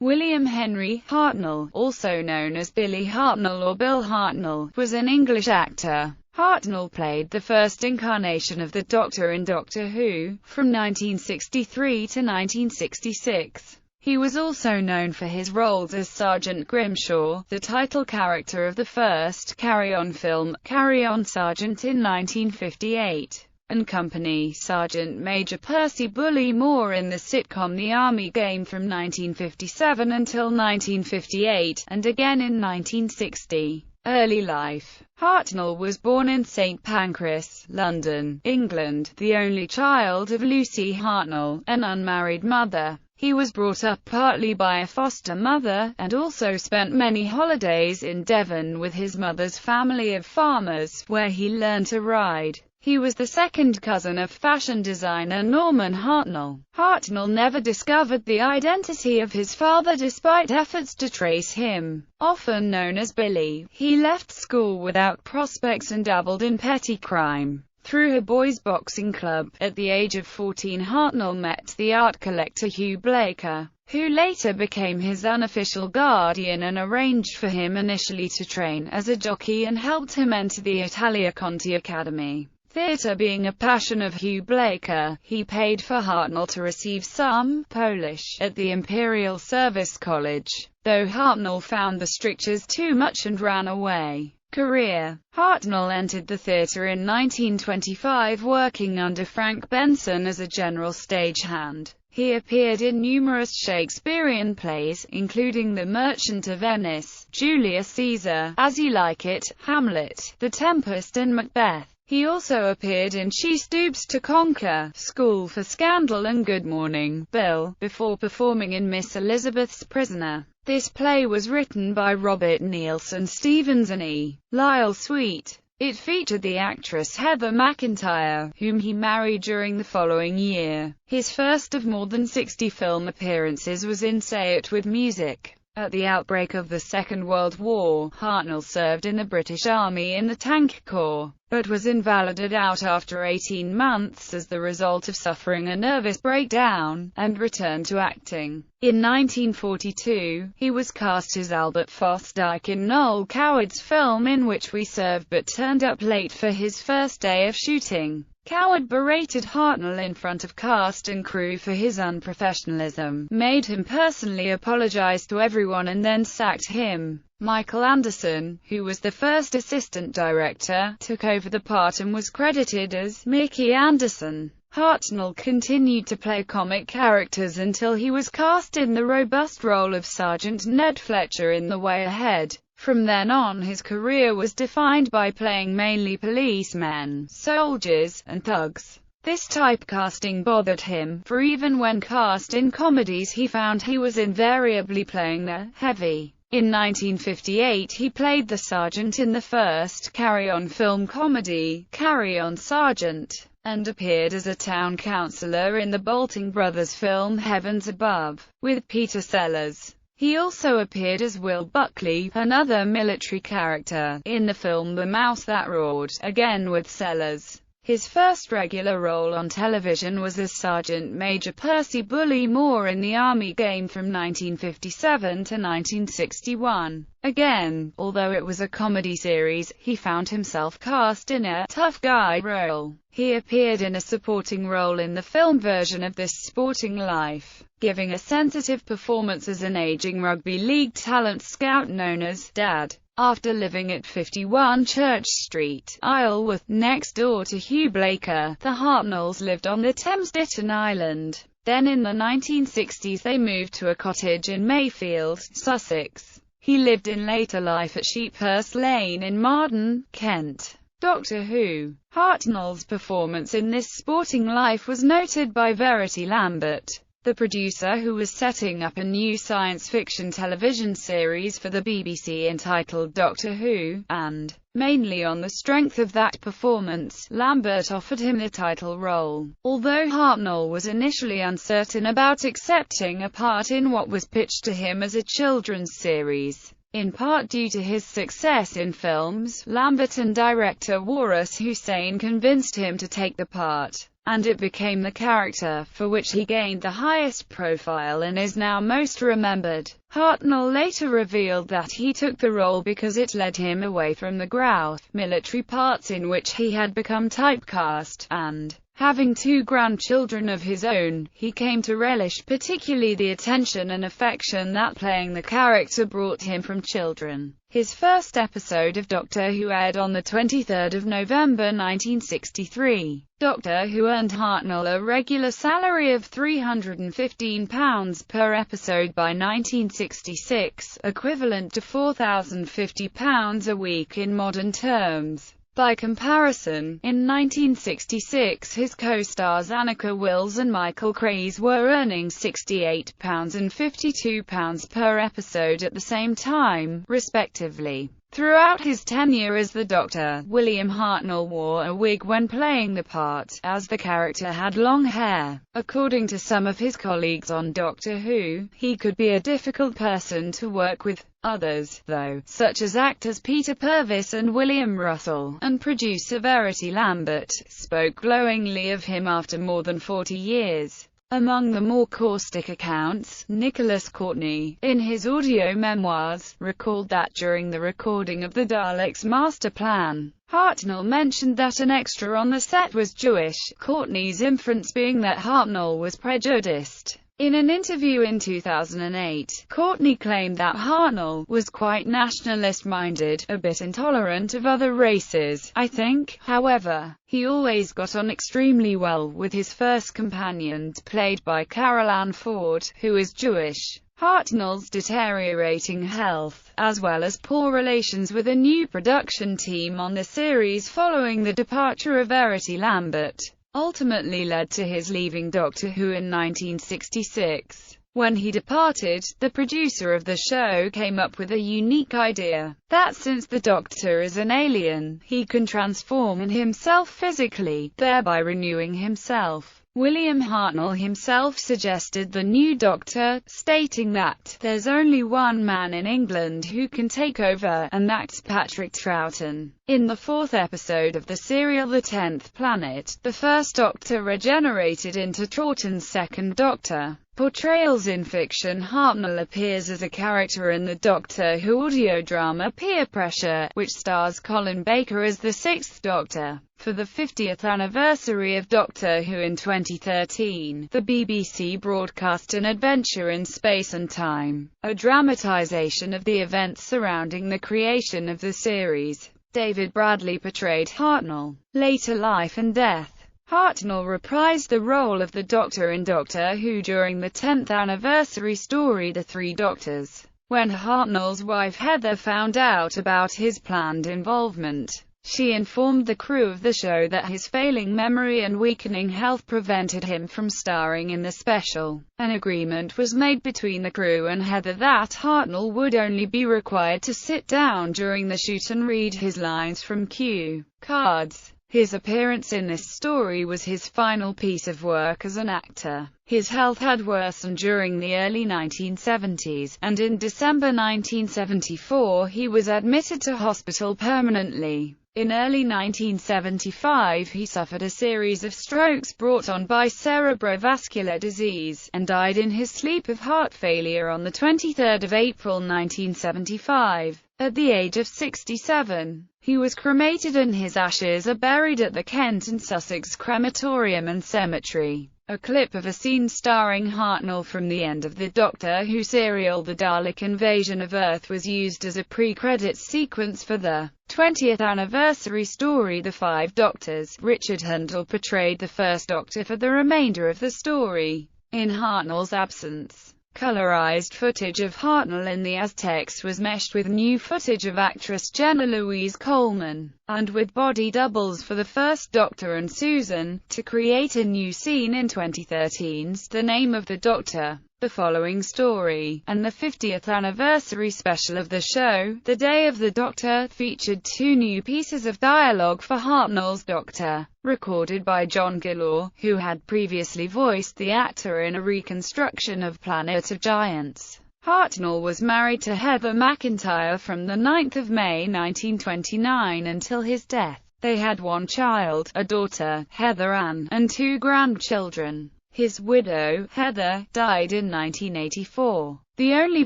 William Henry Hartnell, also known as Billy Hartnell or Bill Hartnell, was an English actor. Hartnell played the first incarnation of the Doctor in Doctor Who, from 1963 to 1966. He was also known for his roles as Sergeant Grimshaw, the title character of the first Carry On film, Carry On Sergeant in 1958, and Company Sergeant Major Percy Bully Moore in the sitcom The Army Game from 1957 until 1958, and again in 1960. Early life. Hartnell was born in St Pancras, London, England, the only child of Lucy Hartnell, an unmarried mother. He was brought up partly by a foster mother, and also spent many holidays in Devon with his mother's family of farmers, where he learned to ride. He was the second cousin of fashion designer Norman Hartnell. Hartnell never discovered the identity of his father despite efforts to trace him. Often known as Billy, he left school without prospects and dabbled in petty crime. Through a boys' boxing club, at the age of 14 Hartnell met the art collector Hugh Blaker, who later became his unofficial guardian and arranged for him initially to train as a jockey and helped him enter the Italia Conti Academy. Theatre being a passion of Hugh Blaker, he paid for Hartnell to receive some Polish at the Imperial Service College, though Hartnell found the strictures too much and ran away. Career. Hartnell entered the theatre in 1925 working under Frank Benson as a general stagehand. He appeared in numerous Shakespearean plays, including The Merchant of Venice, Julius Caesar, As You Like It, Hamlet, The Tempest and Macbeth. He also appeared in She Stoops to Conquer, School for Scandal and Good Morning, Bill, before performing in Miss Elizabeth's Prisoner. This play was written by Robert Neilson Stevens and E. Lyle Sweet. It featured the actress Heather McIntyre, whom he married during the following year. His first of more than 60 film appearances was in Say It With Music. At the outbreak of the Second World War, Hartnell served in the British Army in the Tank Corps, but was invalided out after 18 months as the result of suffering a nervous breakdown, and returned to acting. In 1942, he was cast as Albert Fosdyke in Noel Coward's film In Which We Serve but turned up late for his first day of shooting. Coward berated Hartnell in front of cast and crew for his unprofessionalism, made him personally apologize to everyone and then sacked him. Michael Anderson, who was the first assistant director, took over the part and was credited as Mickey Anderson. Hartnell continued to play comic characters until he was cast in the robust role of Sergeant Ned Fletcher in The Way Ahead. From then on his career was defined by playing mainly policemen, soldiers, and thugs. This typecasting bothered him, for even when cast in comedies he found he was invariably playing the heavy. In 1958 he played the sergeant in the first Carry On film comedy, Carry On Sergeant, and appeared as a town councillor in the Bolting Brothers film Heavens Above, with Peter Sellers. He also appeared as Will Buckley, another military character, in the film The Mouse That Roared, again with Sellers. His first regular role on television was as Sergeant Major Percy Bully Moore in The Army Game from 1957 to 1961. Again, although it was a comedy series, he found himself cast in a tough guy role. He appeared in a supporting role in the film version of This Sporting Life, giving a sensitive performance as an aging rugby league talent scout known as Dad. After living at 51 Church Street, Isleworth, next door to Hugh Blaker, the Hartnells lived on the Thames Ditton Island. Then in the 1960s they moved to a cottage in Mayfield, Sussex. He lived in later life at Sheephurst Lane in Marden, Kent. Doctor Who. Hartnell's performance in This Sporting Life was noted by Verity Lambert, the producer, who was setting up a new science fiction television series for the BBC entitled Doctor Who, and, mainly on the strength of that performance, Lambert offered him the title role. Although Hartnell was initially uncertain about accepting a part in what was pitched to him as a children's series, in part due to his success in films, Lambert and director Waris Hussein convinced him to take the part. and it became the character for which he gained the highest profile and is now most remembered. Hartnell later revealed that he took the role because it led him away from the grouch, military parts in which he had become typecast, and, having 2 grandchildren of his own, he came to relish particularly the attention and affection that playing the character brought him from children. His first episode of Doctor Who aired on the 23rd of November 1963. Doctor Who earned Hartnell a regular salary of £315 per episode by 1966, equivalent to £4,050 a week in modern terms. By comparison, in 1966 his co-stars Anneke Wills and Michael Craze were earning £68 and £52 per episode at the same time, respectively. Throughout his tenure as the Doctor, William Hartnell wore a wig when playing the part, as the character had long hair. According to some of his colleagues on Doctor Who, he could be a difficult person to work with. Others, though, such as actors Peter Purves and William Russell, and producer Verity Lambert, spoke glowingly of him after more than 40 years. Among the more caustic accounts, Nicholas Courtney, in his audio memoirs, recalled that during the recording of the Daleks' master plan, Hartnell mentioned that an extra on the set was Jewish, Courtney's inference being that Hartnell was prejudiced. In an interview in 2008, Courtney claimed that Hartnell was quite nationalist-minded, a bit intolerant of other races. I think, however, he always got on extremely well with his first companion, played by Carol Ann Ford, who is Jewish. Hartnell's deteriorating health, as well as poor relations with a new production team on the series following the departure of Verity Lambert, ultimately led to his leaving Doctor Who in 1966. When he departed, the producer of the show came up with a unique idea, that since the Doctor is an alien, he can transform in himself physically, thereby renewing himself. William Hartnell himself suggested the new Doctor, stating that, "There's only one man in England who can take over, and that's Patrick Troughton." In the 4th episode of the serial The 10th Planet, the first Doctor regenerated into Troughton's second Doctor. Portrayals in fiction. Hartnell appears as a character in the Doctor Who audio drama Peer Pressure, which stars Colin Baker as the 6th Doctor. For the 50th anniversary of Doctor Who in 2013, the BBC broadcast An Adventure in Space and Time, a dramatisation of the events surrounding the creation of the series. David Bradley portrayed Hartnell. Later life and death. Hartnell reprised the role of the Doctor in Doctor Who during the 10th anniversary story The Three Doctors. When Hartnell's wife Heather found out about his planned involvement, she informed the crew of the show that his failing memory and weakening health prevented him from starring in the special. An agreement was made between the crew and Heather that Hartnell would only be required to sit down during the shoot and read his lines from cue cards. His appearance in this story was his final piece of work as an actor. His health had worsened during the early 1970s, and in December 1974 he was admitted to hospital permanently. In early 1975 he suffered a series of strokes brought on by cerebrovascular disease, and died in his sleep of heart failure on the 23rd of April 1975, at the age of 67. He was cremated and his ashes are buried at the Kent and Sussex Crematorium and Cemetery. A clip of a scene starring Hartnell from the end of the Doctor Who serial The Dalek Invasion of Earth was used as a pre-credits sequence for the 20th anniversary story The Five Doctors. Richard Handel portrayed the first Doctor for the remainder of the story. In Hartnell's absence, colorized footage of Hartnell in the Aztecs was meshed with new footage of actress Jenna Louise Coleman, and with body doubles for the first Doctor and Susan, to create a new scene in 2013's The Name of the Doctor. The following story, and the 50th anniversary special of the show, The Day of the Doctor, featured 2 new pieces of dialogue for Hartnell's Doctor, recorded by John Gillor, who had previously voiced the actor in a reconstruction of Planet of Giants. Hartnell was married to Heather McIntyre from the 9th of May 1929 until his death. They had one child, a daughter, Heather Ann, and 2 grandchildren. His widow, Heather, died in 1984. The only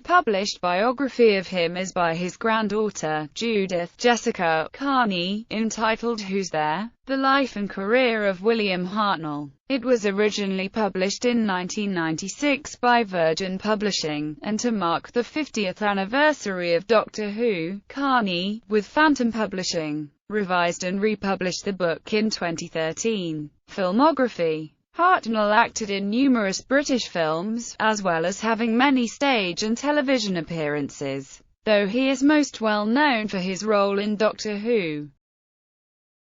published biography of him is by his granddaughter, Judith Jessica Carney, entitled Who's There? The Life and Career of William Hartnell. It was originally published in 1996 by Virgin Publishing, and to mark the 50th anniversary of Doctor Who, Carney, with Phantom Publishing, revised and republished the book in 2013. Filmography. Hartnell acted in numerous British films, as well as having many stage and television appearances, though he is most well known for his role in Doctor Who.